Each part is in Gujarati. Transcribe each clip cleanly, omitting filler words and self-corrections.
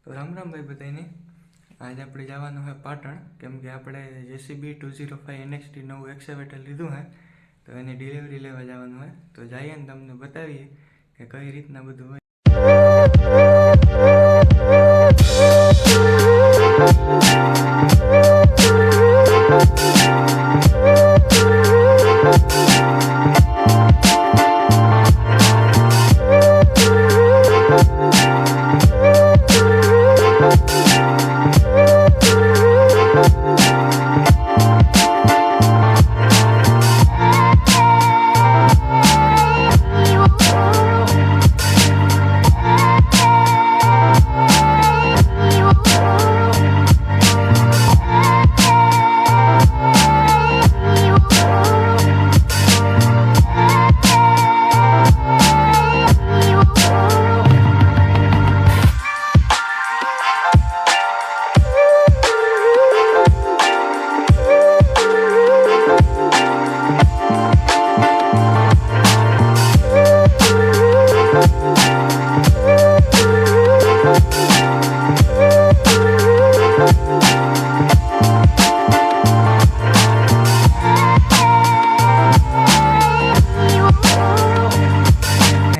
તો રામ રામ ભાઈ બધાને। आज આપણે જવાનું है પાટણ, કેમ કે આપણે JCB 205 NXT નવું એક્સેવેટર લીધું है, તો એની ડિલિવરી લેવા જવાનું હોય। તો જઈએ ને તમને બતાવીએ કે કઈ રીતના બધું હોય।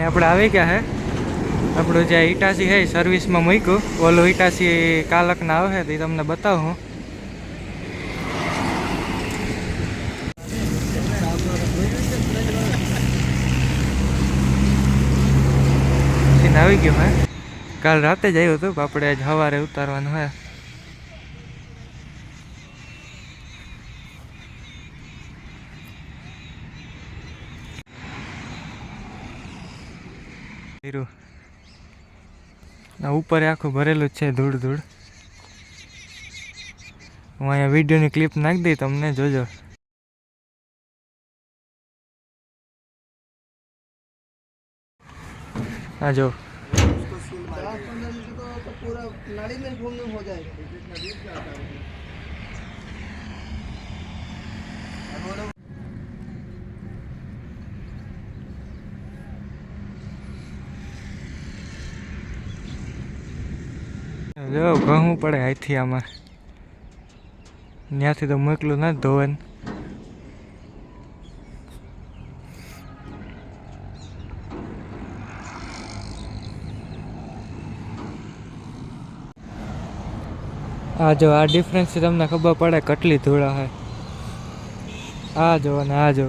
આપણે આવી ગયા હે આપણું જે ઇટાસી है સર્વિસમાં મૂક્યું। ઓલું ઇટાસી કાલકના આવે તો તમને બતાવું। હું આવી ગયો હે, કાલ રાતે જ આવ્યું હતું, આપણે આજ સવારે ઉતારવાનું હે। ઉપર આખું ભરેલું જ છે ધૂળ ધૂળ। હું અહીંયા વિડીયોની ક્લિપ નાખી દઈ, તમને જોજો। આ જો જો ઘઉં પડે અહીંથી, આમાં ત્યાંથી તો મોકલું ના ધોવાનું। આ જો આ ડિફરન્સથી તમને ખબર પડે કેટલી ધૂળા છે। આ જો અને આ જો,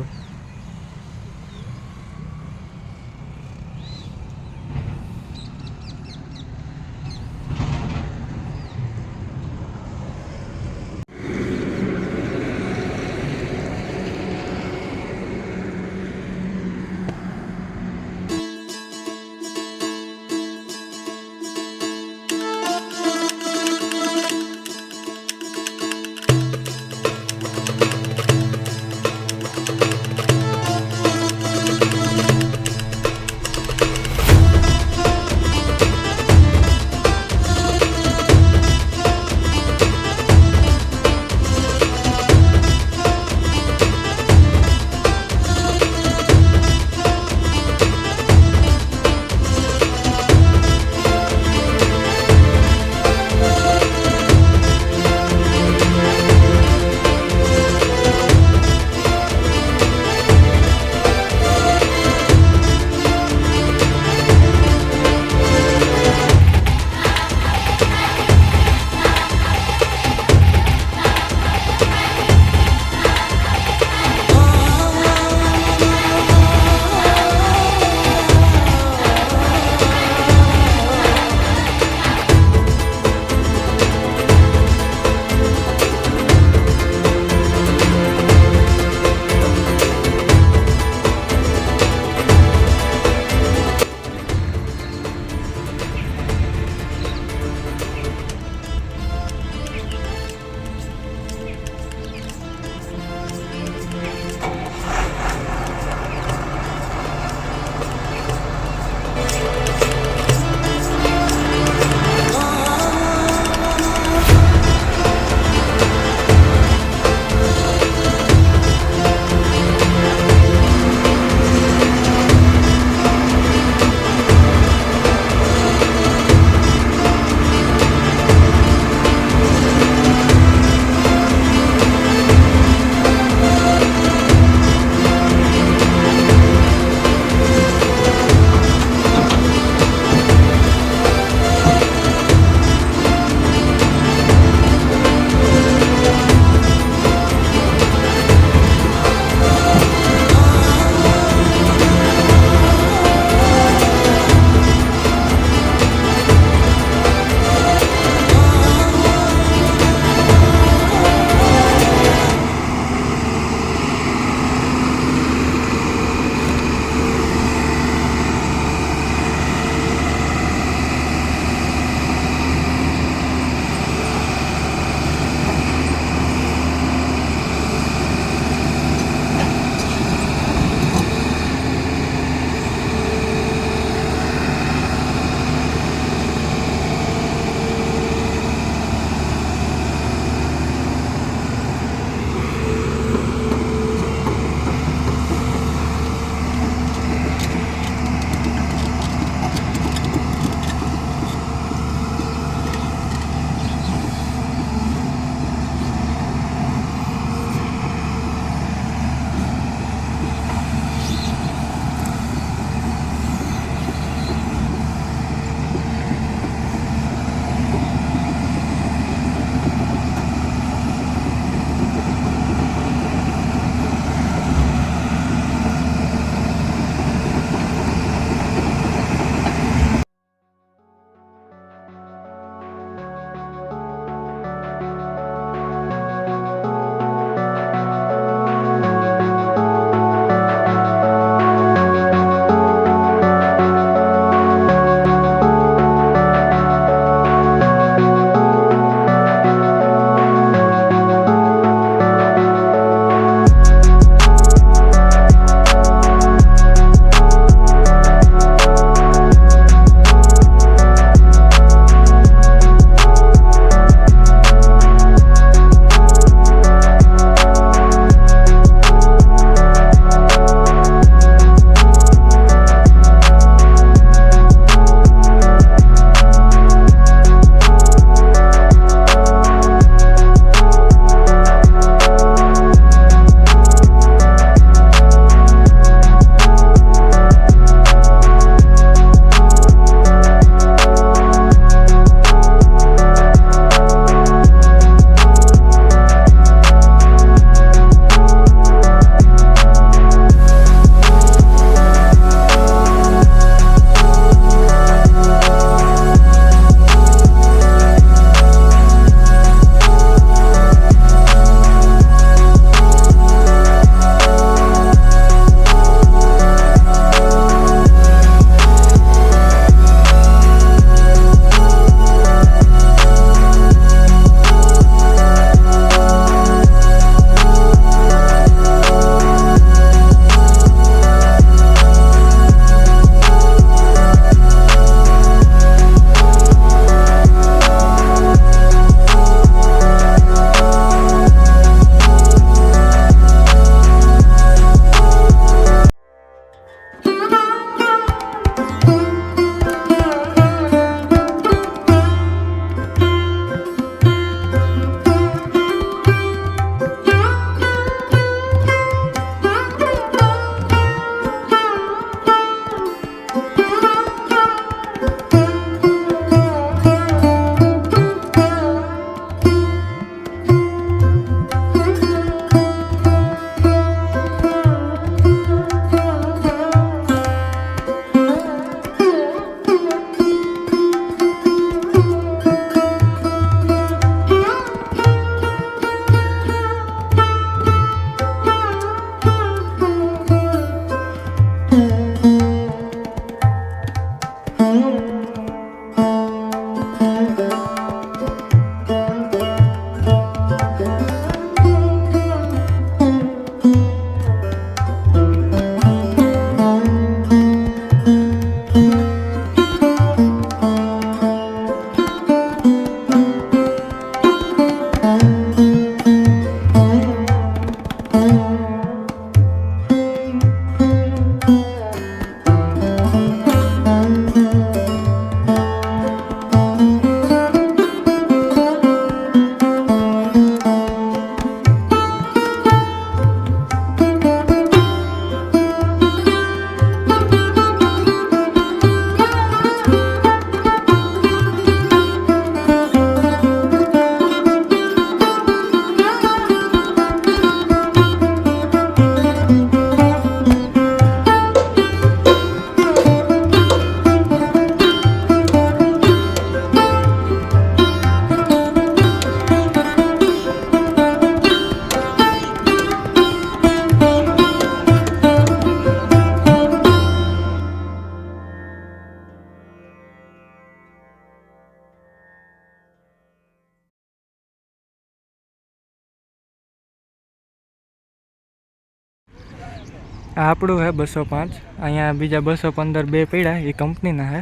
આ આપણું હે 205. અહીંયા બીજા 215 બે પડ્યા, એ કંપનીના હે.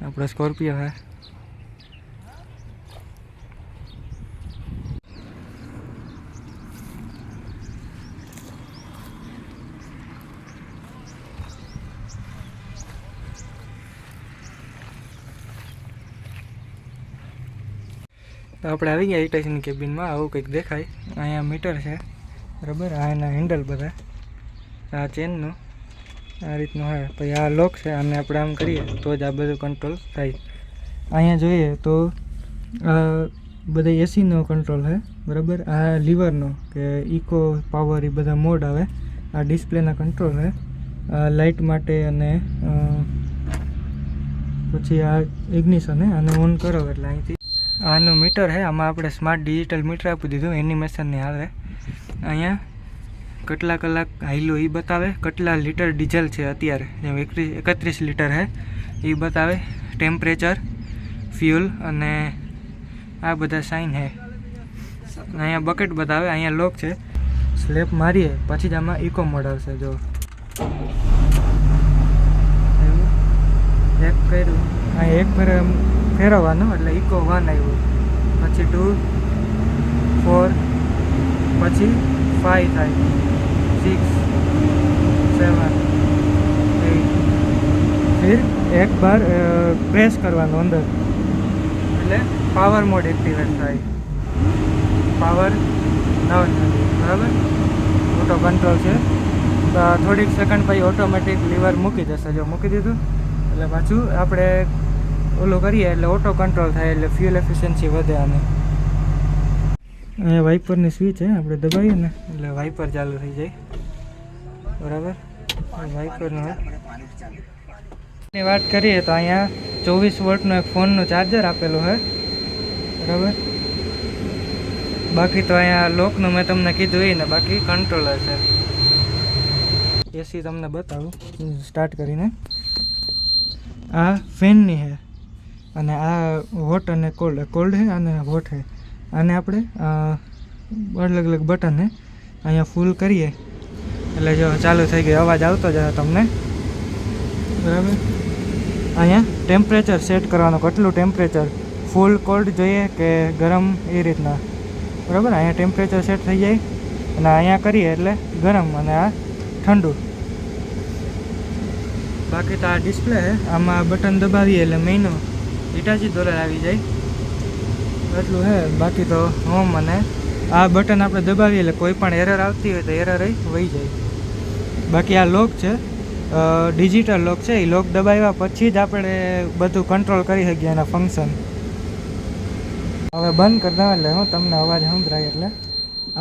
આપણો સ્કોર્પિયો હે. તો આપણે આવી ગયા ઇટાસીની કેબિનમાં. આવું કંઈક દેખાય. અહીંયા મીટર છે, બરાબર. આ એના હેન્ડલ બધા, આ ચેનનું આ રીતનું હોય. પછી આ લોક છે, અને આપણે આમ કરીએ તો જ આ બધું કંટ્રોલ થાય. અહીંયા જોઈએ તો બધા એસીનો કંટ્રોલ છે, બરાબર. આ લીવરનો કે ઇકો પાવર એ બધા મોડ આવે. આ ડિસ્પ્લેના કંટ્રોલ છે, લાઇટ માટે. અને પછી આ ઇગ્નિશન છે, આને ઓન કરો એટલે અહીંથી આનું મીટર છે. આમાં આપણે સ્માર્ટ ડિજિટલ મીટર આપી દીધું, એનિમેશનની આવે. અહીંયા કેટલા કલાક હાઈલો એ બતાવે, કેટલા લીટર ડીઝલ છે અત્યારે, જેમ 31 લીટર છે એ બતાવે. ટેમ્પરેચર, ફ્યુલ અને આ બધા સાઇન છે. અહીંયા બકેટ બતાવે. અહીંયા લોક છે. સ્લેપ મારીએ પછી જ આમાં ઇકો મોડ આવશે. જો એક કર્યું, અહીં એક ફેરવવાનું એટલે ઇકો 1 આવ્યું, પછી 2, 4, પછી 5 થાય, 6, 7, 8. फिर एक बार प्रेस करवानो अंदर એટલે પાવર મોડ એક્ટિવેટ થાય. પાવર ડાઉન થાય, બરાબર. ઓટો કંટ્રોલ છે. થોડીક સેકન્ડ પછી ઓટોમેટિક લીવર મૂકી જશે. જો મૂકી દીધું એટલે પાછું આપણે ઓલું કરીએ એટલે ઓટો કંટ્રોલ થાય, એટલે ફ્યુલ એફિશિયન્સી વધે. આને અહીંયા વાઇપરની સ્વિચ છે, આપણે દબાવીએ ને એટલે વાઇપર ચાલુ થઈ જાય, બરાબર. વાઇપરનું ની વાત કરીએ તો અહીંયા 24 વોલ્ટનું એક ફોનનું ચાર્જર આપેલું છે, બરાબર. બાકી તો અહીંયા લોકનું મેં તમને કીધું એ ને, બાકી કંટ્રોલર છે. એસી તમને બતાવું સ્ટાર્ટ કરીને. આ ફેનની છે, અને આ હોટ અને કોલ્ડ. કોલ્ડ છે અને હોટ છે. આને આપણે અલગ અલગ બટન છે. અહીંયા ફૂલ કરીએ એટલે જો ચાલુ થઈ ગયો, અવાજ આવતો જ હશે તમને, બરાબર. અહીંયા ટેમ્પરેચર સેટ કરવાનું, કેટલું ટેમ્પરેચર, ફૂલ કોલ્ડ જોઈએ કે ગરમ, એ રીતના, બરાબર. અહીંયા ટેમ્પરેચર સેટ થઈ જાય, અને અહીંયા કરીએ એટલે ગરમ, અને આ ઠંડુ. બાકી તો આ ડિસ્પ્લે છે, આમાં બટન દબાવીએ એટલે મહિનો $80 આવી જાય, એટલું છે. બાકી તો હોમ, અને આ બટન આપણે દબાવીએ એટલે કોઈ પણ એરર આવતી હોય તો એરર વહી જાય. બાકી આ લોક છે, ડિજિટલ લોક છે. એ લોક દબાવ્યા પછી જ આપણે બધું કંટ્રોલ કરી શકીએ એના ફંક્શન. હવે બંધ કરી દઉં એટલે હું તમને અવાજ સંભળાય. એટલે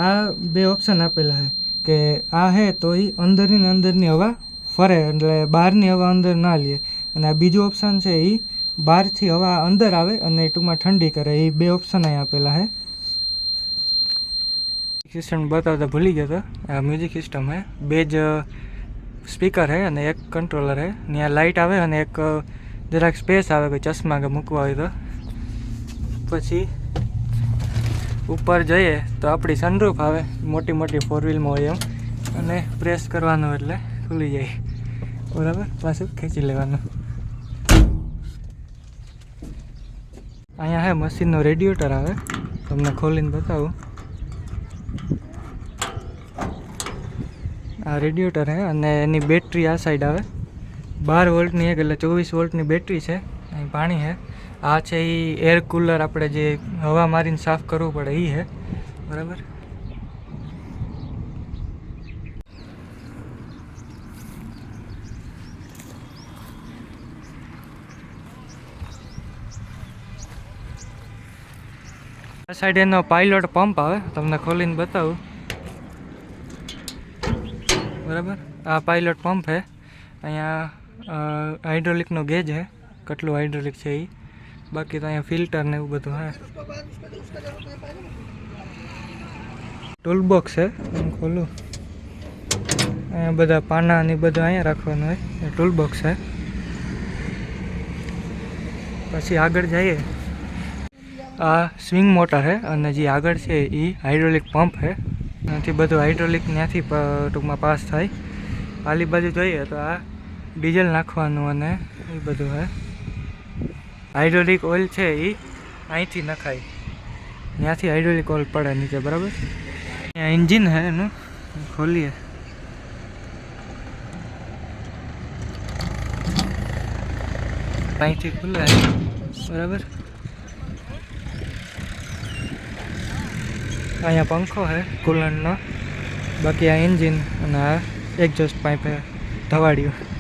આ બે ઓપ્શન આપેલા છે કે આ હે તો એ અંદરની હવા ફરે, એટલે બહારની હવા અંદર ના લે. અને આ બીજું ઓપ્શન છે, એ બહારથી હવા અંદર આવે અને ટૂંકમાં ઠંડી કરે. એ બે ઓપ્શન અહીં આપેલા છે. સિસ્ટમ બતાવતા ભૂલી ગયો તો. આ મ્યુઝિક સિસ્ટમ છે, બે જ સ્પીકર છે અને એક કંટ્રોલર છે. ત્યાં લાઇટ આવે અને એક જરાક સ્પેસ આવે કોઈ ચશ્મા કે મૂકવા હોય તો. પછી ઉપર જઈએ તો આપણી સનરૂફ આવે, મોટી મોટી 4 વ્હીલમાં હોય એમ, અને પ્રેસ કરવાનું એટલે ખુલી જાય, બરાબર. પાછું ખેંચી લેવાનું. અહીંયા હે મશીનનો રેડિએટર આવે, તમને ખોલીને બતાવું. આ રેડિએટર છે, અને એની બેટરી આ સાઈડ આવે. 12 વોલ્ટની એક, એટલે 24 વોલ્ટની બેટરી છે. અહીં પાણી છે. આ છે એ એર કુલર, આપણે જે હવા મારીને સાફ કરવું પડે એ છે, બરાબર. આ સાઈડ એનો પાયલોટ પંપ આવે, તમને ખોલીને બતાવું, બરાબર. આ પાયલોટ પંપ છે. અહીંયા હાઇડ્રોલિકનો ગેજ છે, કેટલું હાઇડ્રોલિક છે એ. બાકી તો અહીંયા ફિલ્ટર ને એવું બધું છે. ટૂલ બોક્સ છે, હું ખોલું. અહીંયા બધા પાના ને બધું અહીંયા રાખવાનું હોય, એ ટૂલ બોક્સ છે. પછી આગળ જઈએ, આ સ્વિંગ મોટર છે, અને જે આગળ છે એ હાઇડ્રોલિક પંપ છે. ત્યાંથી બધું હાઇડ્રોલિક ત્યાંથી ટૂંકમાં પાસ થાય. આલી બાજુ જોઈએ તો આ ડીઝલ નાખવાનું અને એ બધું હે. હાઇડ્રોલિક ઓઇલ છે એ અહીંથી નખાય, ત્યાંથી હાઇડ્રોલિક ઓઇલ પડે નીચે, બરાબર. અહીંયા એન્જિન હે એનું, ખોલીએ. અહીંથી ખુલે, બરાબર. અહીંયા પંખો હે કુલરનો, બાકી આ એન્જિન અને આ એક્ઝોસ્ટ પાઇપ હે ધવાડ્યું.